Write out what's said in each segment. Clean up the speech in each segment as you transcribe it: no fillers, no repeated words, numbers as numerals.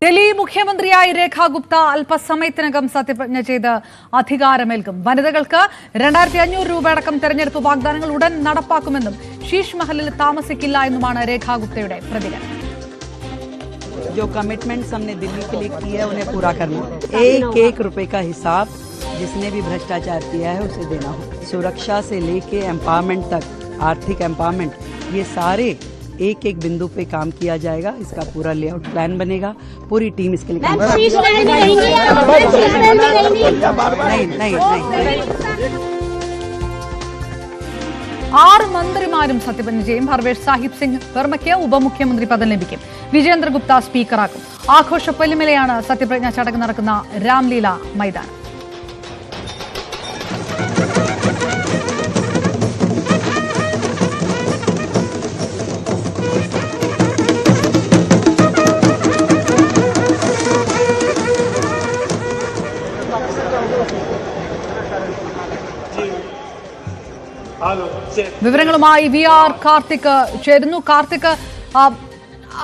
ഡൽഹി മുഖ്യമന്ത്രിയായി രേഖാ ഗുപ്ത അല്പസമയത്തിനകം സത്യപ്രതിജ്ഞ ചെയ്ത് അധികാരമേൽക്കും. വനിതകൾക്ക് 2500 രൂപ അടക്കം തെരഞ്ഞെടുപ്പ് വാഗ്ദാനങ്ങൾ ഉടൻ നടപ്പാക്കുമെന്നും ശീഷ് മഹലിൽ താമസിക്കില്ല എന്നുമാണ് രേഖാ ഗുപ്തയുടെ പ്രതികരണം. जो कमिटमेंट्स हमने दिल्ली के लिए किए हैं उन्हें पूरा करना, एक रुपए का हिसाब जिसने भी भ्रष्टाचार किया है उसे देना हो. सुरक्षा से लेके एम्पावरमेंट तक, आर्थिक एम्पावरमेंट, ये सारे एक बिंदु पे काम किया जाएगा. इसका पूरा लेआउट प्लान बनेगा. पूरी टीम इसके लिए नहीं. 6 മന്ത്രിമാരും സത്യപ്രതിജ്ഞ ചെയ്യും. പർവേഷ് സാഹിബ് സിംഗ് വർമ്മയ്ക്ക് ഉപമുഖ്യമന്ത്രി പദം ലഭിക്കും. വിജേന്ദ്ര ഗുപ്ത സ്പീക്കറാക്കും. ആഘോഷ പൊലിമലയാണ് സത്യപ്രതിജ്ഞ ചടങ്ങ് നടക്കുന്ന രാംലീല മൈതാനം. വിവരങ്ങളുമായി VR കാർത്തിക് ചേരുന്നു. കാർത്തിക്,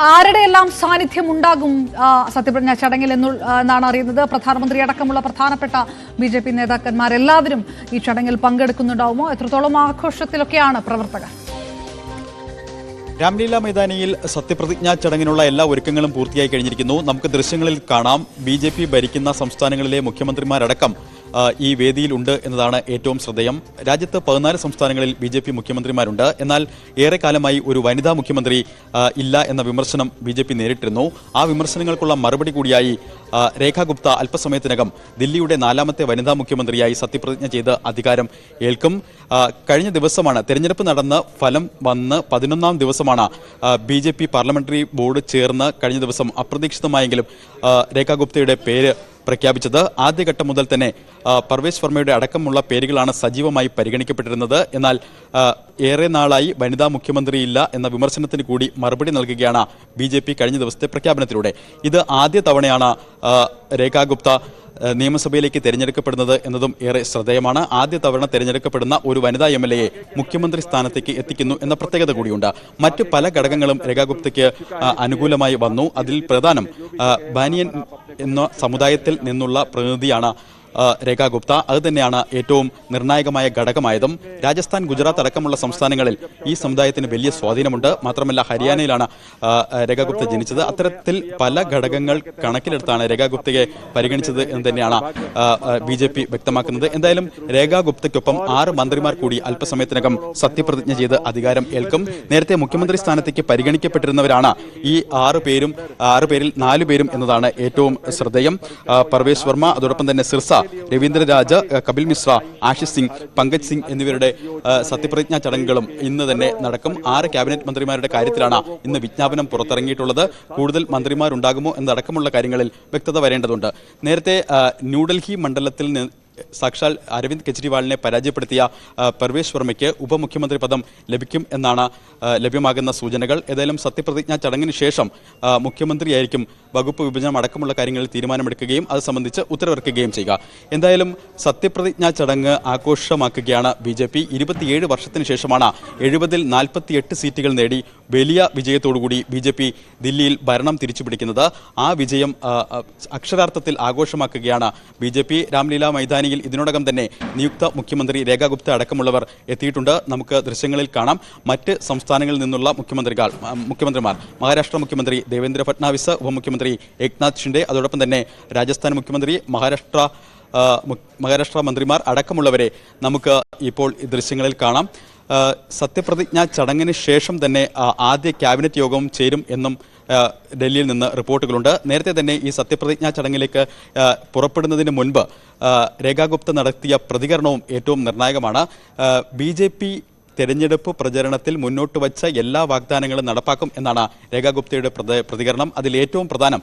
ആരുടെ എല്ലാം സാന്നിധ്യം ഉണ്ടാകും സത്യപ്രതിജ്ഞ ചടങ്ങിൽ എന്നാണ് അറിയുന്നത്? പ്രധാനമന്ത്രി അടക്കമുള്ള പ്രധാനപ്പെട്ട BJP നേതാക്കന്മാരെല്ലാവരും ഈ ചടങ്ങിൽ പങ്കെടുക്കുന്നുണ്ടാവുമോ? എത്രത്തോളം ആഘോഷത്തിലൊക്കെയാണ് പ്രവർത്തകർ? രാംലീല മൈതാനിയിൽ സത്യപ്രതിജ്ഞാ ചടങ്ങിനുള്ള എല്ലാ ഒരുക്കങ്ങളും പൂർത്തിയായി കഴിഞ്ഞിരിക്കുന്നു. നമുക്ക് ദൃശ്യങ്ങളിൽ കാണാം, BJP ഭരിക്കുന്ന സംസ്ഥാനങ്ങളിലെ മുഖ്യമന്ത്രിമാരടക്കം ഈ വേദിയിൽ ഉണ്ട് എന്നതാണ് ഏറ്റവും ശ്രദ്ധേയം. രാജ്യത്ത് 14 സംസ്ഥാനങ്ങളിൽ BJP മുഖ്യമന്ത്രിമാരുണ്ട്. എന്നാൽ ഏറെക്കാലമായി ഒരു വനിതാ മുഖ്യമന്ത്രി ഇല്ല എന്ന വിമർശനം BJP നേരിട്ടിരുന്നു. ആ വിമർശനങ്ങൾക്കുള്ള മറുപടി കൂടിയായി രേഖാ ഗുപ്ത അല്പസമയത്തിനകം ദില്ലിയുടെ 4ാമത്തെ വനിതാ മുഖ്യമന്ത്രിയായി സത്യപ്രതിജ്ഞ ചെയ്ത് അധികാരം ഏൽക്കും. കഴിഞ്ഞ ദിവസമാണ് തെരഞ്ഞെടുപ്പ് നടന്ന് ഫലം വന്ന് 11ാം ദിവസമാണ് BJP പാർലമെന്ററി ബോർഡ് ചേർന്ന് കഴിഞ്ഞ ദിവസം അപ്രതീക്ഷിതമായെങ്കിലും രേഖാ ഗുപ്തയുടെ പേര് പ്രഖ്യാപിച്ചത്. ആദ്യഘട്ടം മുതൽ തന്നെ പർവേഷ് വർമ്മയുടെ അടക്കമുള്ള പേരുകളാണ് സജീവമായി പരിഗണിക്കപ്പെട്ടിരുന്നത്. എന്നാൽ ഏറെ നാളായി വനിതാ മുഖ്യമന്ത്രിയില്ല എന്ന വിമർശനത്തിന് കൂടി മറുപടി നൽകുകയാണ് BJP കഴിഞ്ഞ ദിവസത്തെ പ്രഖ്യാപനത്തിലൂടെ. ഇത് ആദ്യ തവണയാണ് രേഖാ ഗുപ്ത നിയമസഭയിലേക്ക് തെരഞ്ഞെടുക്കപ്പെടുന്നത് എന്നതും ഏറെ ശ്രദ്ധേയമാണ്. ആദ്യ തവണ തെരഞ്ഞെടുക്കപ്പെടുന്ന ഒരു വനിതാ MLA മുഖ്യമന്ത്രി സ്ഥാനത്തേക്ക് എത്തിക്കുന്നു എന്ന പ്രത്യേകത കൂടിയുണ്ട്. മറ്റു പല ഘടകങ്ങളും രേഖാ ഗുപ്തയ്ക്ക് അനുകൂലമായി വന്നു. അതിൽ പ്രധാനം ബാനിയൻ എന്ന സമുദായത്തിൽ നിന്നുള്ള പ്രതിനിധിയാണ് രേഖാ ഗുപ്ത. അത് തന്നെയാണ് ഏറ്റവും നിർണായകമായ ഘടകമായതും. രാജസ്ഥാൻ, ഗുജറാത്ത് അടക്കമുള്ള സംസ്ഥാനങ്ങളിൽ ഈ സമുദായത്തിന് വലിയ സ്വാധീനമുണ്ട്. മാത്രമല്ല ഹരിയാനയിലാണ് രേഖാ ഗുപ്ത ജനിച്ചത്. അത്തരത്തിൽ പല ഘടകങ്ങൾ കണക്കിലെടുത്താണ് രേഖാ ഗുപ്തയെ പരിഗണിച്ചത് എന്ന് തന്നെയാണ് BJP വ്യക്തമാക്കുന്നത്. എന്തായാലും രേഖാ ഗുപ്തയ്ക്കൊപ്പം 6 മന്ത്രിമാർ കൂടി അല്പസമയത്തിനകം സത്യപ്രതിജ്ഞ ചെയ്ത് അധികാരം ഏൽക്കും. നേരത്തെ മുഖ്യമന്ത്രി സ്ഥാനത്തേക്ക് പരിഗണിക്കപ്പെട്ടിരുന്നവരാണ് ഈ 6 പേരിൽ 4 പേരും എന്നതാണ് ഏറ്റവും ശ്രദ്ധേയം. പർവേഷ് വർമ്മ, അതോടൊപ്പം തന്നെ സിർസ, രവീന്ദ്ര രാജ്, കപിൽ മിശ്ര, ആശിഷ് സിംഗ്, പങ്കജ് സിംഗ് എന്നിവരുടെ സത്യപ്രതിജ്ഞാ ചടങ്ങുകളും ഇന്ന് തന്നെ നടക്കും. 6 ക്യാബിനറ്റ് മന്ത്രിമാരുടെ കാര്യത്തിലാണ് ഇന്ന് വിജ്ഞാപനം പുറത്തിറങ്ങിയിട്ടുള്ളത്. കൂടുതൽ മന്ത്രിമാരുണ്ടാകുമോ എന്നടക്കമുള്ള കാര്യങ്ങളിൽ വ്യക്തത വരേണ്ടതുണ്ട്. നേരത്തെ ന്യൂഡൽഹി മണ്ഡലത്തിൽ സാക്ഷാൽ അരവിന്ദ് കെജ്രിവാളിനെ പരാജയപ്പെടുത്തിയ പർവേഷ് വർമ്മയ്ക്ക് ഉപമുഖ്യമന്ത്രി പദം ലഭിക്കും എന്നാണ് ലഭ്യമാകുന്ന സൂചനകൾ. ഏതായാലും സത്യപ്രതിജ്ഞാ ചടങ്ങിന് ശേഷം മുഖ്യമന്ത്രിയായിരിക്കും വകുപ്പ് വിഭജനം അടക്കമുള്ള കാര്യങ്ങളിൽ തീരുമാനമെടുക്കുകയും അത് സംബന്ധിച്ച് ഉത്തരവിറക്കുകയും ചെയ്യുക. എന്തായാലും സത്യപ്രതിജ്ഞാ ചടങ്ങ് ആഘോഷമാക്കുകയാണ് BJP. 27 വർഷത്തിന് ശേഷമാണ് 70-ൽ 48 സീറ്റുകൾ നേടി വലിയ വിജയത്തോടുകൂടി BJP ദില്ലിയിൽ ഭരണം തിരിച്ചുപിടിക്കുന്നത്. ആ വിജയം അക്ഷരാർത്ഥത്തിൽ ആഘോഷമാക്കുകയാണ് BJP. രാംലീല മൈതാനി ഇതിനോടകം തന്നെ നിയുക്ത മുഖ്യമന്ത്രി രേഖാ ഗുപ്ത അടക്കമുള്ളവർ എത്തിയിട്ടുണ്ട്. നമുക്ക് ദൃശ്യങ്ങളിൽ കാണാം. മറ്റ് സംസ്ഥാനങ്ങളിൽ നിന്നുള്ള മുഖ്യമന്ത്രിമാർ മഹാരാഷ്ട്ര മുഖ്യമന്ത്രി ദേവേന്ദ്ര ഫട്നാവിസ്, ഉപമുഖ്യമന്ത്രി ഏക്നാഥ് ഷിൻഡെ, അതോടൊപ്പം തന്നെ രാജസ്ഥാൻ മുഖ്യമന്ത്രി, മഹാരാഷ്ട്ര മന്ത്രിമാർ അടക്കമുള്ളവരെ നമുക്ക് ഇപ്പോൾ ദൃശ്യങ്ങളിൽ കാണാം. സത്യപ്രതിജ്ഞാ ചടങ്ങിന് ശേഷം തന്നെ ആദ്യ ക്യാബിനറ്റ് യോഗവും ചേരും എന്നും ഡൽഹിയിൽ നിന്ന് റിപ്പോർട്ടുകളുണ്ട്. നേരത്തെ തന്നെ ഈ സത്യപ്രതിജ്ഞാ ചടങ്ങിലേക്ക് പുറപ്പെടുന്നതിന് മുൻപ് രേഖാ ഗുപ്ത നടത്തിയ പ്രതികരണവും ഏറ്റവും നിർണായകമാണ്. BJP തെരഞ്ഞെടുപ്പ് പ്രചരണത്തിൽ മുന്നോട്ട് വച്ച എല്ലാ വാഗ്ദാനങ്ങളും നടപ്പാക്കും എന്നാണ് രേഖാ ഗുപ്തയുടെ പ്രതികരണം. അതിൽ ഏറ്റവും പ്രധാനം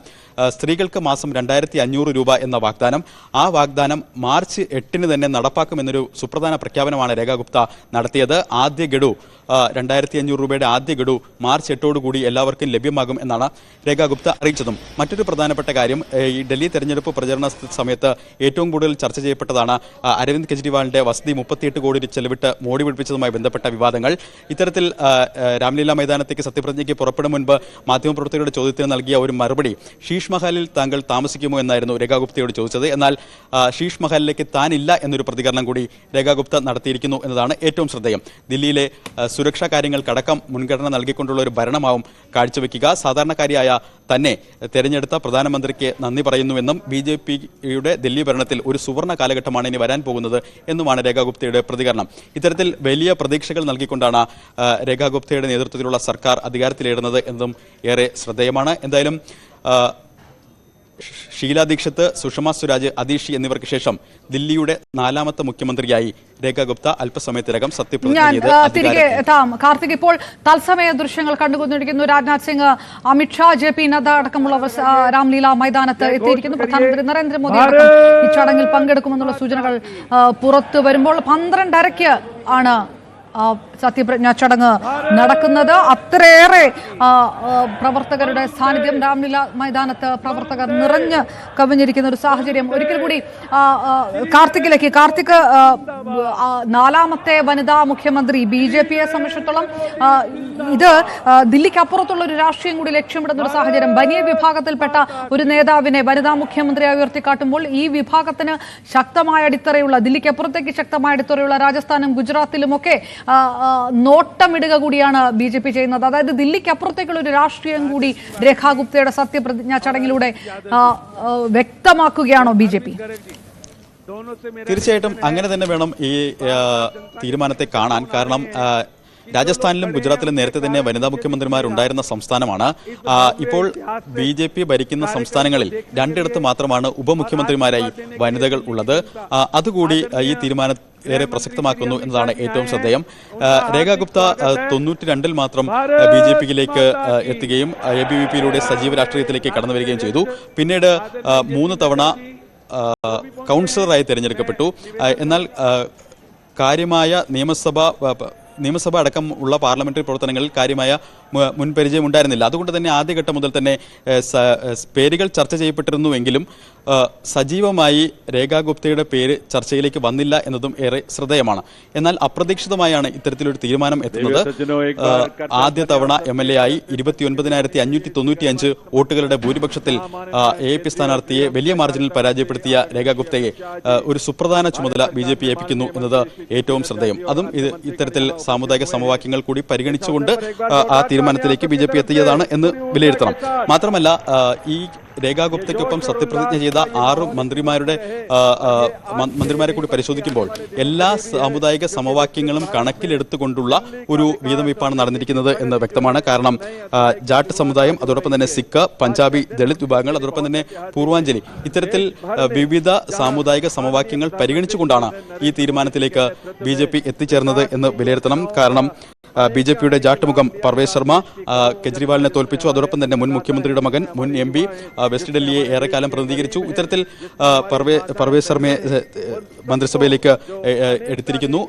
സ്ത്രീകൾക്ക് മാസം 2500 രൂപ എന്ന വാഗ്ദാനം. ആ വാഗ്ദാനം മാർച്ച് 8-ന് തന്നെ നടപ്പാക്കുമെന്നൊരു സുപ്രധാന പ്രഖ്യാപനമാണ് രേഖാ ഗുപ്ത നടത്തിയത്. ആദ്യ ഗഡു 2500 രൂപയുടെ ആദ്യ ഗഡു മാർച്ച് 8-ഓടുകൂടി എല്ലാവർക്കും ലഭ്യമാകും എന്നാണ് രേഖാ ഗുപ്ത അറിയിച്ചതും. മറ്റൊരു പ്രധാനപ്പെട്ട കാര്യം, ഈ ഡൽഹി തെരഞ്ഞെടുപ്പ് പ്രചരണ സമയത്ത് ഏറ്റവും കൂടുതൽ ചർച്ച ചെയ്യപ്പെട്ടതാണ് അരവിന്ദ് കെജ്രിവാളിന്റെ വസതി 38 കോടി ചെലവിട്ട് മോടി പിടിപ്പിച്ചതുമായി ബന്ധപ്പെട്ട ബന്ധപ്പെട്ട വിവാദങ്ങൾ. ഇത്തരത്തിൽ രാംലീല മൈതാനത്തേക്ക് സത്യപ്രതിജ്ഞയ്ക്ക് പുറപ്പെടും മുൻപ് മാധ്യമപ്രവർത്തകരുടെ ചോദ്യത്തിന് നൽകിയ ഒരു മറുപടി, ഷീഷ് മഹലിൽ താങ്കൾ താമസിക്കുമോ എന്നായിരുന്നു രേഖാ ഗുപ്തയോട് ചോദിച്ചത്. എന്നാൽ ഷീഷ് മഹലിലേക്ക് താനില്ല എന്നൊരു പ്രതികരണം കൂടി രേഖാ ഗുപ്ത നടത്തിയിരിക്കുന്നു എന്നതാണ് ഏറ്റവും ശ്രദ്ധേയം. ദില്ലിയിലെ സുരക്ഷാ കാര്യങ്ങൾക്കടക്കം മുൻഗണന നൽകിക്കൊണ്ടുള്ള ഒരു ഭരണമാവും കാഴ്ചവെക്കുക. സാധാരണക്കാരിയായ തന്നെ തെരഞ്ഞെടുത്ത പ്രധാനമന്ത്രിക്ക് നന്ദി പറയുന്നുവെന്നും BJPയുടെ ദില്ലി ഭരണത്തിൽ ഒരു സുവർണ കാലഘട്ടമാണ് ഇനി വരാൻ പോകുന്നത് എന്നുമാണ് രേഖാ ഗുപ്തയുടെ പ്രതികരണം. ഇത്തരത്തിൽ വലിയ പ്രതീക്ഷകൾ നൽകിക്കൊണ്ടാണ് രേഖാ ഗുപ്തയുടെ നേതൃത്വത്തിലുള്ള സർക്കാർ അധികാരത്തിലേറുന്നത് എന്നതും ഏറെ ശ്രദ്ധേയമാണ്. എന്തായാലും ഷീല ദീക്ഷിത്, സുഷമ സ്വരാജ്, അതീഷി എന്നിവർക്ക് ശേഷം ദില്ലിയുടെ 4ാമത്തെ മുഖ്യമന്ത്രിയായി രേഖാ ഗുപ്ത അല്പസമയത്തിനകം സത്യപ്രതിജ്ഞ ചെയ്ത് കാർത്തിക്, ഇപ്പോൾ തത്സമയ ദൃശ്യങ്ങൾ കണ്ടുകൊണ്ടിരിക്കുന്നു. രാജ്നാഥ് സിംഗ്, അമിത്ഷാ, JP നദ്ദ അടക്കമുള്ളവർ രാംലീല മൈതാനത്ത് എത്തിയിരിക്കുന്നു. പ്രധാനമന്ത്രി നരേന്ദ്രമോദി അടക്കം ഈ ചടങ്ങിൽ പങ്കെടുക്കുമെന്നുള്ള സൂചനകൾ പുറത്തു വരുമ്പോൾ 12:30 ആണ് സത്യപ്രതിജ്ഞാ ചടങ്ങ് നടക്കുന്നത്. അത്രയേറെ പ്രവർത്തകരുടെ സാന്നിധ്യം രാംലീല മൈതാനത്ത്, പ്രവർത്തകർ നിറഞ്ഞ് കവിഞ്ഞിരിക്കുന്ന ഒരു സാഹചര്യം. ഒരിക്കൽ കൂടി കാർത്തികിലേക്ക്. കാർത്തിക്, 4ാമത്തെ വനിതാ മുഖ്യമന്ത്രി, BJPയെ സംബന്ധിച്ചിടത്തോളം ഇത് ദില്ലിക്ക് അപ്പുറത്തുള്ള ഒരു രാഷ്ട്രീയം കൂടി ലക്ഷ്യമിടുന്ന ഒരു സാഹചര്യം. ബനിയ വിഭാഗത്തിൽപ്പെട്ട ഒരു നേതാവിനെ വനിതാ മുഖ്യമന്ത്രിയായി ഉയർത്തിക്കാട്ടുമ്പോൾ ഈ വിഭാഗത്തിന് ശക്തമായ അടിത്തറയുള്ള, ദില്ലിക്ക് അപ്പുറത്തേക്ക് ശക്തമായ അടിത്തറയുള്ള രാജസ്ഥാനും ഗുജറാത്തിലുമൊക്കെ നോട്ടമിടുക കൂടിയാണ് BJP ചെയ്യുന്നത്. അതായത് ദില്ലിക്ക് അപ്പുറത്തേക്കുള്ള ഒരു രാഷ്ട്രീയം കൂടി രേഖാ ഗുപ്തയുടെ സത്യപ്രതിജ്ഞാ ചടങ്ങിലൂടെ വ്യക്തമാക്കുകയാണോ BJP? തീർച്ചയായിട്ടും അങ്ങനെ തന്നെ വേണം ഈ തീരുമാനത്തെ കാണാൻ. കാരണം രാജസ്ഥാനിലും ഗുജറാത്തിലും നേരത്തെ തന്നെ വനിതാ മുഖ്യമന്ത്രിമാരുണ്ടായിരുന്ന സംസ്ഥാനമാണ്. ഇപ്പോൾ BJP ഭരിക്കുന്ന സംസ്ഥാനങ്ങളിൽ 2ഇടത്ത് മാത്രമാണ് ഉപമുഖ്യമന്ത്രിമാരായി വനിതകൾ ഉള്ളത്. അതുകൂടി ഈ തീരുമാനം ഏറെ പ്രസക്തമാക്കുന്നു എന്നതാണ് ഏറ്റവും ശ്രദ്ധേയം. രേഖാ ഗുപ്ത 92-ൽ മാത്രം BJPയിലേക്ക് എത്തുകയും ABVPയിലൂടെ സജീവ രാഷ്ട്രീയത്തിലേക്ക് കടന്നു വരികയും ചെയ്തു. പിന്നീട് 3 തവണ കൗൺസിലറായി തിരഞ്ഞെടുക്കപ്പെട്ടു. എന്നാൽ കാര്യമായ നിയമസഭ അടക്കം ഉള്ള പാർലമെന്ററി പ്രവർത്തനങ്ങളിൽ കാര്യമായ മുൻപരിചയം ഉണ്ടായിരുന്നില്ല. അതുകൊണ്ട് തന്നെ ആദ്യഘട്ടം മുതൽ തന്നെ പേരുകൾ ചർച്ച ചെയ്യപ്പെട്ടിരുന്നുവെങ്കിലും സജീവമായി രേഖാ ഗുപ്തയുടെ പേര് ചർച്ചയിലേക്ക് വന്നില്ല എന്നതും ഏറെ ശ്രദ്ധേയമാണ്. എന്നാൽ അപ്രതീക്ഷിതമായാണ് ഇത്തരത്തിലൊരു തീരുമാനം എത്തുന്നത്. ആദ്യ തവണ MLA ആയി 29,595 വോട്ടുകളുടെ ഭൂരിപക്ഷത്തിൽ AAP സ്ഥാനാർത്ഥിയെ വലിയ മാർജിനിൽ പരാജയപ്പെടുത്തിയ രേഖാ ഗുപ്തയെ ഒരു സുപ്രധാന ചുമതല BJP ഏൽപ്പിക്കുന്നു എന്നത് ഏറ്റവും ശ്രദ്ധേയം. അതും ഇത്തരത്തിൽ സാമുദായിക സമവാക്യങ്ങൾ കൂടി പരിഗണിച്ചുകൊണ്ട് ആ തീരുമാനത്തിലേക്ക് BJP എത്തിയതാണ് എന്ന് വിലയിരുത്തണം. മാത്രമല്ല, ഈ രേഖാ ഗുപ്തയ്ക്കൊപ്പം സത്യപ്രതിജ്ഞ ചെയ്ത 6 മന്ത്രിമാരെ കൂടി പരിശോധിക്കുമ്പോൾ എല്ലാ സാമുദായിക സമവാക്യങ്ങളും കണക്കിലെടുത്തുകൊണ്ടുള്ള ഒരു വീതംവയ്പ്പാണ് നടന്നിരിക്കുന്നത് എന്ന് വ്യക്തമാണ്. കാരണം ജാട്ട് സമുദായം, അതോടൊപ്പം തന്നെ സിഖ്, പഞ്ചാബി, ദളിത് വിഭാഗങ്ങൾ, അതോടൊപ്പം തന്നെ പൂർവാഞ്ജലി, ഇത്തരത്തിൽ വിവിധ സാമുദായിക സമവാക്യങ്ങൾ പരിഗണിച്ചുകൊണ്ടാണ് ഈ തീരുമാനത്തിലേക്ക് BJP എത്തിച്ചേർന്നത് എന്ന് വിലയിരുത്തണം. കാരണം BJPയുടെ ജാട്ട് മുഖം പർവേസ് ശർമ്മ കെജ്രിവാളിനെ തോൽപ്പിച്ചു. അതോടൊപ്പം തന്നെ മുൻ മുഖ്യമന്ത്രിയുടെ മകൻ, മുൻ MP, വെസ്റ്റ് ഡൽഹിയെ ഏറെക്കാലം പ്രതിനിധീകരിച്ചു. ഇത്തരത്തിൽ പർവേസ് ശർമ്മയെ മന്ത്രിസഭയിലേക്ക് എടുത്തിരിക്കുന്നു.